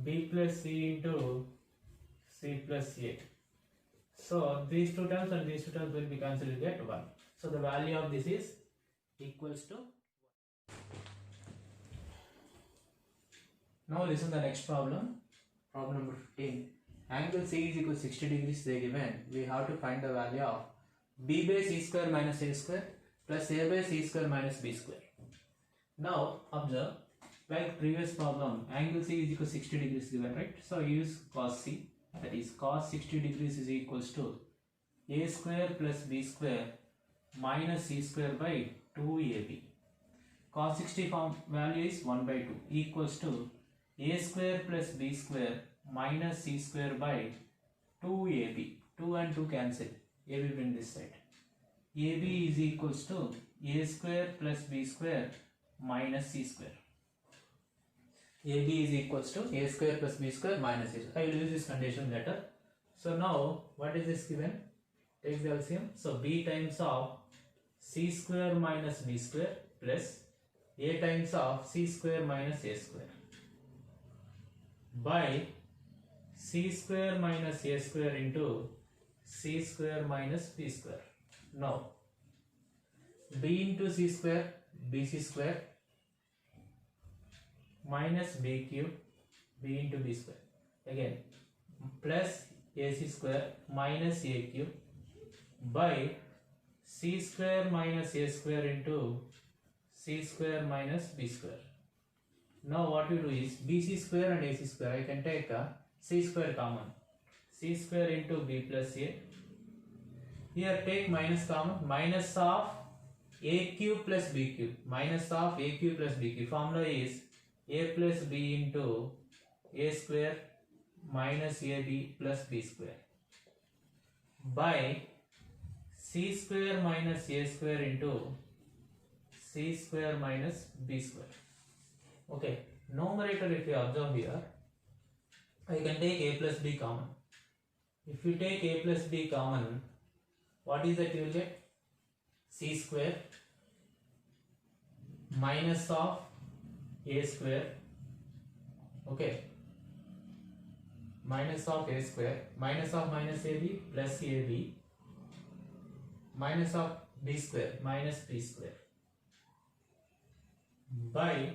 b plus c into c plus a. So these two terms and these two terms will be cancelled, you get 1. So the value of this is equals to 1. Now listen to the next problem. Problem number 15. Angle C is equal to 60 degrees they given. We have to find the value of b by c square minus a square plus a by c square minus b square. Now observe, like previous problem, angle C is equal to 60 degrees given, right? So use cos C, that is cos 60 degrees is equals to a square plus b square minus c square by 2ab. Cos 60 form value is 1 by 2 equals to a square plus b square minus c square by 2ab. 2 and 2 cancel, ab bring this side. ab is equals to a square plus b square minus c square. ab is equals to a square plus b square minus c square. I will use this condition later. So now what is this given? Take the LCM. So b times of c square minus b square plus a times of c square minus a square by c square minus a square into c square minus b square. Now b into c square, bc square minus b cube, b into b square, again plus ac square minus a cube by c square minus a square into c square minus b square. Now what you do is bc square and ac square I can take a c square common, c square into b plus a. Here take minus common, minus of a cube plus b cube, minus of a cube plus b cube. Formula is a plus b into a square minus ab plus b square by c square minus a square into c square minus b square. Okay, numerator if you observe here, I can take a plus b common. If you take a plus b common, what is that you will get? C square minus of a square, okay, minus of a square, minus of minus ab plus ab, minus of b square minus b square by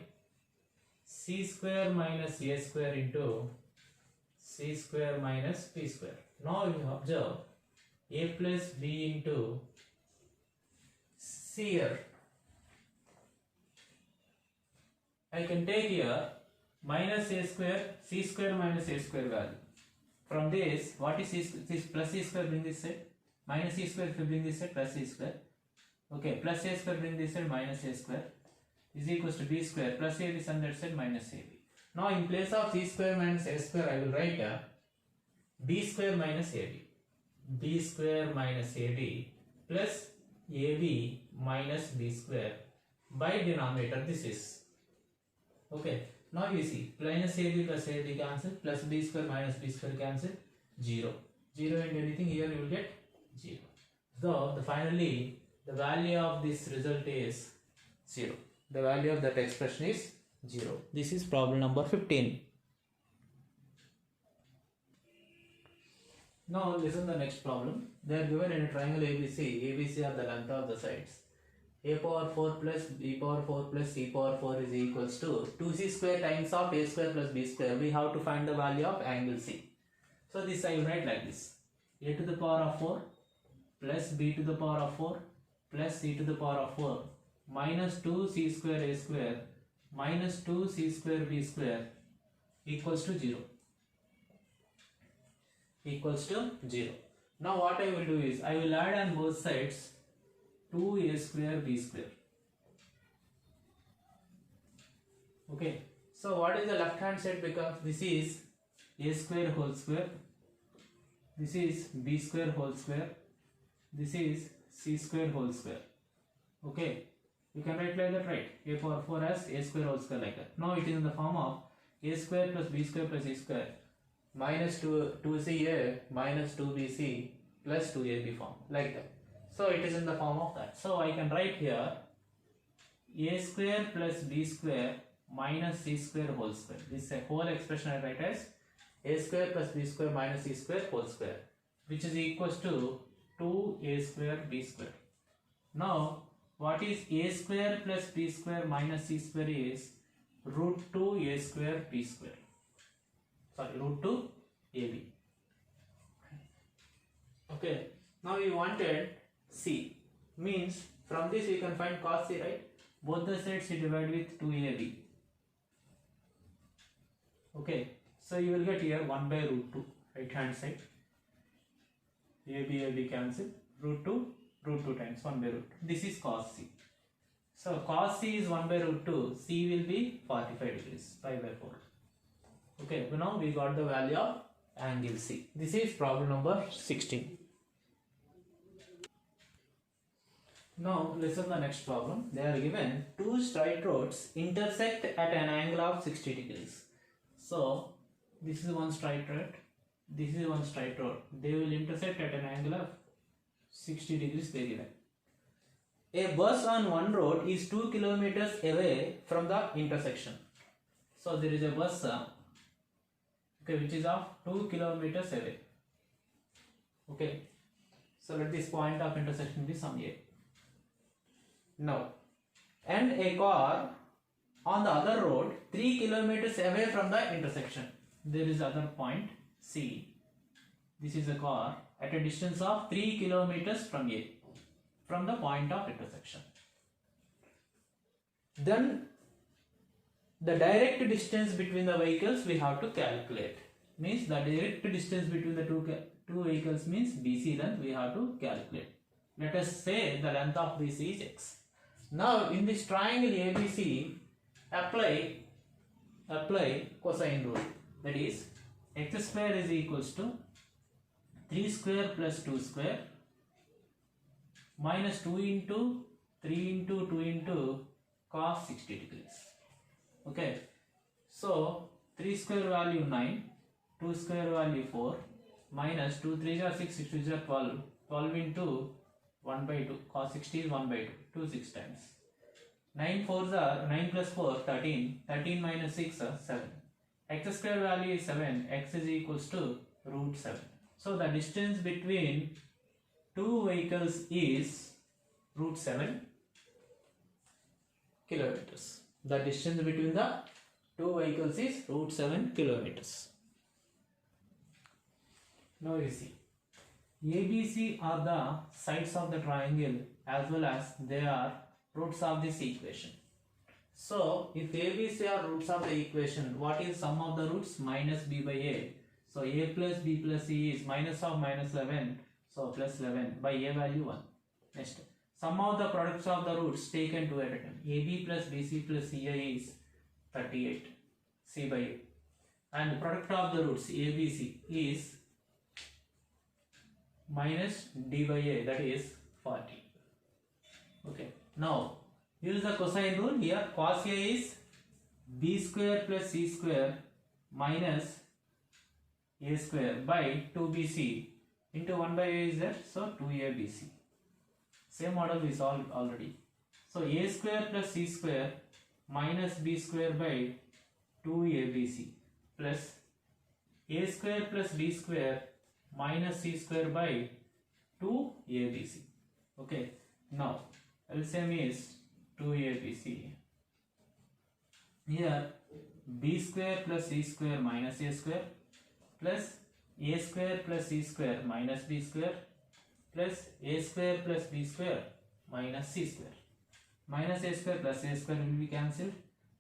c square minus a square into c square minus b square. Now you observe a plus b into c here. I can take here minus a square, c square minus a square value. From this, what is this plus c square bring this side? Minus c square, if you bring this side, plus c square. Okay, plus a square, bring this side, minus a square is equals to b square, plus ab is on that side, minus ab. Now in place of c square minus a square, I will write b square minus ab. b square minus ab plus ab minus b square by denominator, this is. Okay, now you see, minus ab plus ab cancel, plus b square minus b square cancel, 0. 0 and anything here you will get 0. So finally the value of this result is 0. The value of that expression is 0. This is problem number 15. Now listen to the next problem. They are given in a triangle ABC. ABC are the length of the sides. A power 4 plus b power 4 plus c power 4 is equals to 2c square times of a square plus b square. We have to find the value of angle C. So this I will write like this. A to the power of 4 plus b to the power of 4 plus c to the power of 4 minus 2c square a square minus 2c square b square equals to 0. Equals to 0. Now what I will do is, I will add on both sides 2a square b square. Okay. So what is the left hand side becomes? This is a square whole square. This is b square whole square. This is c square whole square. Okay. You can write like that, right? A power 4 as a square whole square like that. Now it is in the form of a square plus b square plus c square minus 2ca minus 2bc plus 2ab form like that. So it is in the form of that. So I can write here a square plus b square minus c square whole square. This whole expression I write as a square plus b square minus c square whole square, which is equals to 2a square b square. Now what is a square plus b square minus c square is root 2 a square b square. Sorry, root 2 ab. Okay. Now we wanted c. Means from this we can find cos c, right? Both the sides you divide with 2ab. Okay. So you will get here 1 by root 2, right hand side. ab cancel. Root 2 times 1 by root 2. This is cos c. So cos c is 1 by root 2. C will be 45 degrees, 5 by 4. Okay, so now we got the value of angle C. This is problem number 16. Now listen to the next problem. They are given two straight roads intersect at an angle of 60 degrees. So this is one straight road. This is one straight road. They will intersect at an angle of 60 degrees they given. A bus on one road is 2 kilometers away from the intersection. So there is a bus which is of 2 kilometers away. Okay. So let this point of intersection be some A. Now, and a car on the other road 3 kilometers away from the intersection. There is other point C. This is a car at a distance of 3 kilometers from A, from the point of intersection. Then the direct distance between the vehicles we have to calculate. Means the direct distance between the two vehicles means BC length we have to calculate. Let us say the length of BC is x. Now in this triangle ABC, apply cosine rule. That is x square is equals to 3 square plus 2 square minus 2 into 3 into 2 into cos 60 degrees. Okay. So 3 square value 9, 2 square value 4 minus 2 3 are 6, 6 2 are 12, 12 into 1 by 2, cos 60 is 1 by 2, 2 6 times. 9 4s are 9 plus 4, 13, 13 minus 6 are 7. X square value is 7, x is equals to root 7. So the distance between two vehicles is root 7 kilometers. The distance between the two vehicles is root 7 kilometers. Now you see, ABC are the sides of the triangle as well as they are roots of this equation. So if ABC are roots of the equation, what is sum of the roots? Minus b by a. So a plus b plus c is minus of minus 11. So plus 11 by a value 1. Next, sum of the products of the roots taken two at a time. AB plus BC plus CI is 38. C by A. And the product of the roots ABC is minus D by A, that is 40. Okay. Now use the cosine rule. Here cos A is B square plus C square minus A square by 2BC into 1 by A is that, so 2ABC. Same model we solved already. So A square plus C square minus B square by 2ABC plus A square plus B square minus C square by 2ABC. Okay. Now LCM is 2ABC. Here B square plus C square minus A square plus A square plus C square minus B square plus A square plus B square minus C square. Minus A square plus A square will be cancelled,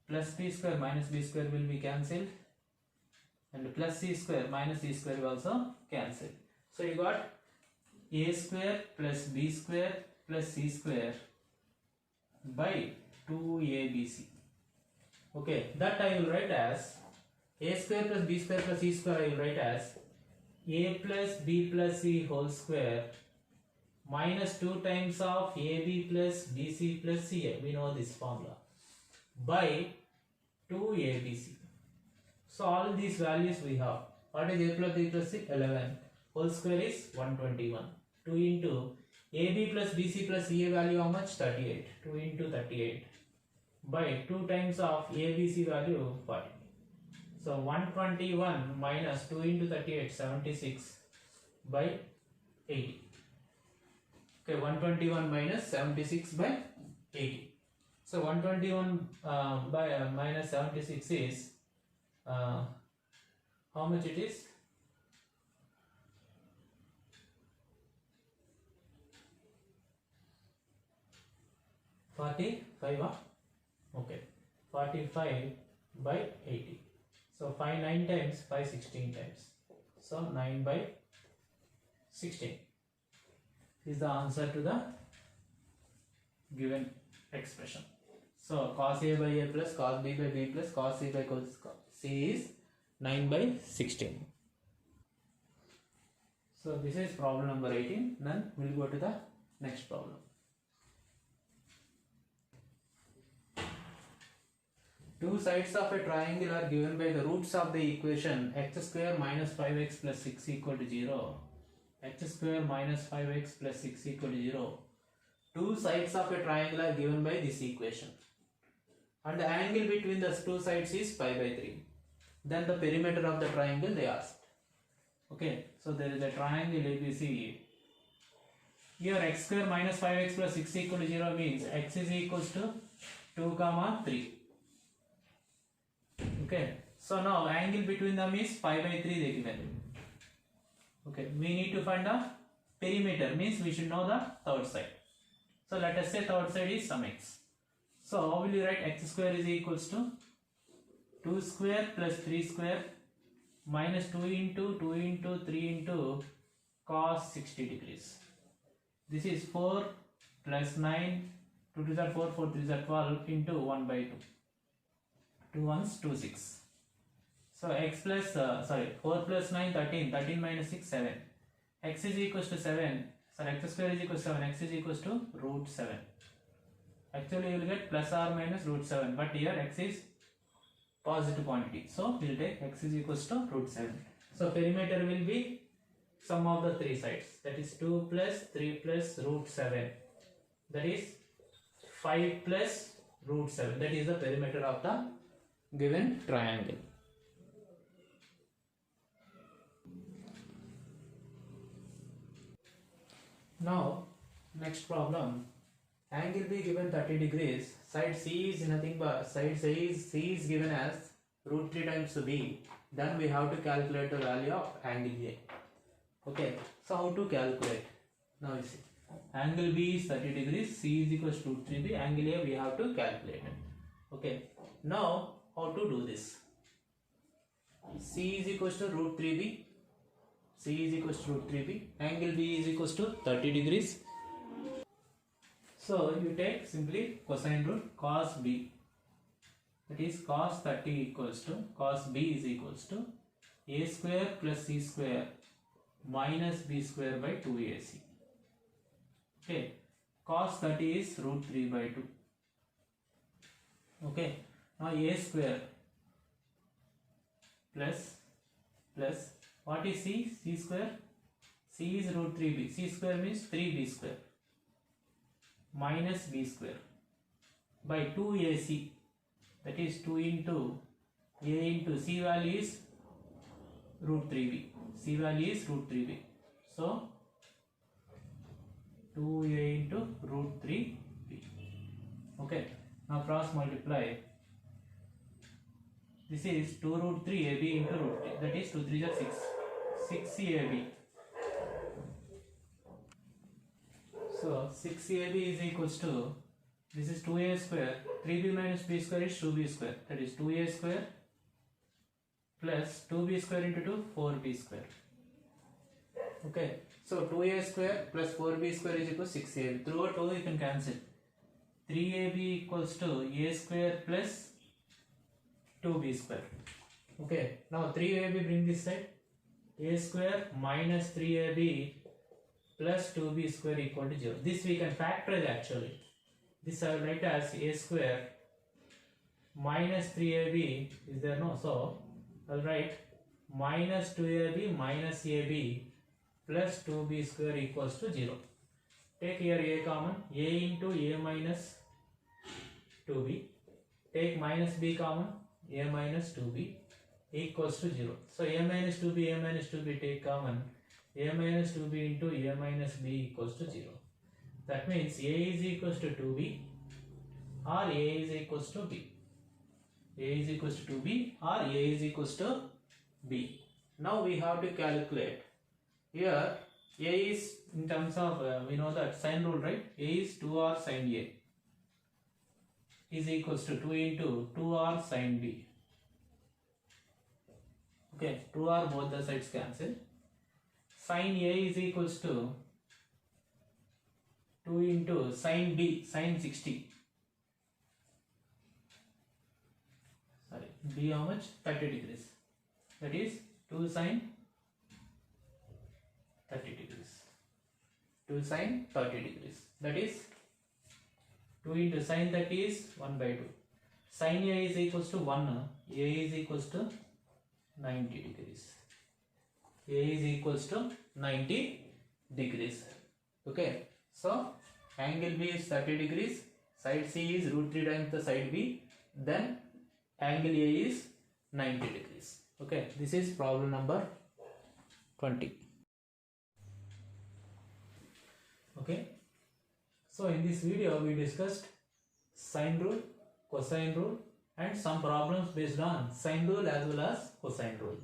plus B square minus B square will be cancelled, and plus C square minus C square will also cancel. So you got A square plus B square plus C square by 2ABC. Okay, that I will write as A square plus B square plus C square I will write as A plus B plus C whole square minus 2 times of AB plus BC plus CA, we know this formula, by 2ABC. So all these values we have. What is A plus B plus C? 11. Whole square is 121. 2 into AB plus BC plus CA value how much? 38. 2 into 38 by 2 times of ABC value 40. So 121 minus 2 into 38, 76 by 80. Okay, 121 minus 76 by 80. So 121 by minus 76 is how much it is? $45. Okay, 45 by 80. So 5 9 times, 5 16 times. So 9 by 16 is the answer to the given expression. So cos A by A plus cos B by B plus cos C by cos C is 9 by 16. So this is problem number 18. Then we will go to the next problem. Two sides of a triangle are given by the roots of the equation x square minus 5x plus 6 equal to 0. X square minus 5x plus 6 equal to 0. Two sides of a triangle are given by this equation. And the angle between the two sides is pi by 3. Then the perimeter of the triangle they asked. Okay, so there is a triangle ABC. Here x square minus 5x plus 6 equal to 0 means x is equals to 2, 3. Okay, so now angle between them is pi by 3 they given. Okay, we need to find the perimeter, means we should know the third side. So let us say third side is some x. So how will you write? X square is equals to 2 square plus 3 square minus 2 into 3 into cos 60 degrees. This is 4 plus 9, 2 2s are 4, 4 3s are 12 into 1 by 2. 2 1s 2 6. So x plus 4 plus 9 13, 13 minus 6 7. X is equals to 7. So x square is equals to 7. X is equals to root 7. Actually you will get plus or minus root 7, but here x is positive quantity, so we will take x is equals to root 7. So perimeter will be sum of the three sides, that is 2 plus 3 plus root 7, that is 5 plus root 7. That is the perimeter of the given triangle. Now next problem. Angle B given 30 degrees. Side C is nothing but side C is given as root 3 times B. Then we have to calculate the value of angle A. Okay. So how to calculate? Now you see. Angle B is 30 degrees. C is equals to root 3B. Angle A we have to calculate it. Okay. Now how to do this? C is equals to root 3B. C is equals to root 3b. Angle B is equals to 30 degrees. So you take simply cosine rule cos B. That is cos 30 equals to cos B is equals to a square plus c square minus b square by 2ac. Okay, cos 30 is root 3 by 2. Okay, now a square plus what is c? C square. C is root 3b. C square means 3b square minus b square by 2ac. That is 2 into a into c value is root 3b. C value is root 3b. So 2a into root 3b. Okay. Now cross multiply. This is 2 root 3 ab into root 3. That is 2 3 is 6. 6ab. So 6ab is equals to, this is 2a square, 3b minus b square is 2b square, that is 2a square plus 2b square into 2, 4b square. Okay, so 2a square plus 4b square is equal to 6ab. Throughout 2 you can cancel. 3ab equals to a square plus 2b square. Okay, now 3ab bring this side. A square minus 3ab plus 2b square equal to 0. This we can factorize actually. This I will write as a square minus 3ab is there, no? So I will write minus 2ab minus ab plus 2b square equals to 0. Take here a common, a into a minus 2b. Take minus b common, a minus 2b equals to 0. So a minus 2b take common, a minus 2b into a minus b equals to 0. That means a is equals to 2b or a is equals to b. A is equals to 2b or a is equals to b. Now we have to calculate. Here a is in terms of, we know that sine rule, right? A is 2r sine a is equals to 2 into 2r sine b. Okay, 2r both the sides cancel. Sine a is equals to 2 into sine b, sine 60. Sorry, b how much? 30 degrees. That is 2 sine 30 degrees. 2 sine 30 degrees. That is 2 into sine 30 is 1 by 2. Sine a is equals to 1. A is equals to 90 degrees. A is equals to 90 degrees. Okay. So angle B is 30 degrees. Side C is root 3 times the side B. Then angle A is 90 degrees. Okay. This is problem number 20. Okay. So in this video we discussed sine rule, cosine rule and some problems based on sine rule as well as cosine rule.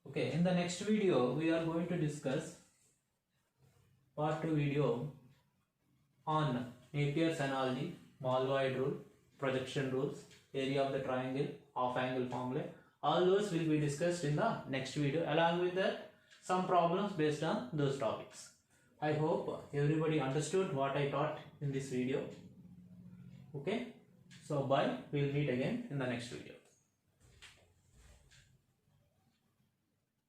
Okay, in the next video we are going to discuss part 2 video on Napier's analogy, Mollvoid rule, projection rules, area of the triangle, half angle formula. All those will be discussed in the next video. Along with that, some problems based on those topics. I hope everybody understood what I taught in this video. Okay, so bye. We'll meet again in the next video.